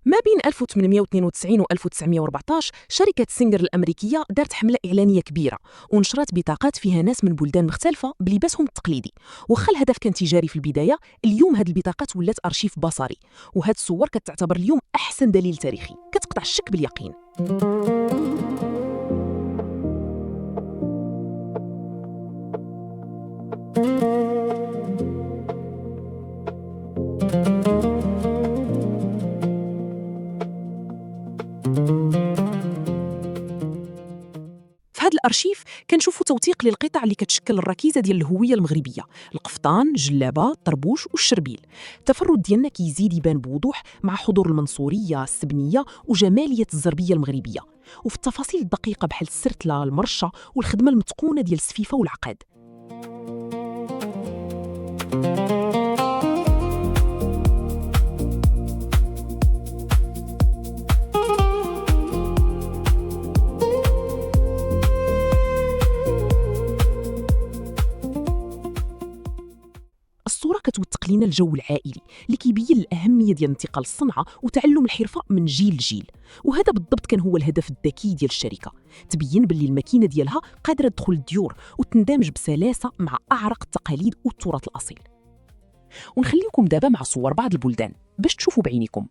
ما بين 1892 و 1914 شركة سينجر الأمريكية دارت حملة إعلانية كبيرة ونشرت بطاقات فيها ناس من بلدان مختلفة بلباسهم التقليدي. وخا الهدف كان تجاري في البداية، اليوم هاد البطاقات ولات أرشيف بصري، وهاد الصور كتعتبر اليوم أحسن دليل تاريخي كتقطع الشك باليقين. في هذا الارشيف كنشوفوا توثيق للقطع اللي كتشكل الركيزه ديال الهويه المغربيه: القفطان، الجلابه، الطربوش والشربيل. التفرد ديالنا كيزيد يبان بوضوح مع حضور المنصوريه، السبنيه وجماليه الزربيه المغربيه، وفي التفاصيل الدقيقه بحال السرتله، المرشه والخدمه المتقونه ديال السفيفه والعقاد. الصورة كتوثق لنا الجو العائلي اللي كيبين الأهمية ديال انتقال الصنعة وتعلم الحرفة من جيل لجيل. وهذا بالضبط كان هو الهدف الذكي ديال الشركة، تبين باللي الماكينة ديالها قادرة تدخل الديور وتندمج بسلاسة مع أعرق التقاليد والتراث الأصيل. ونخليكم دابا مع صور بعض البلدان باش تشوفوا بعينيكم.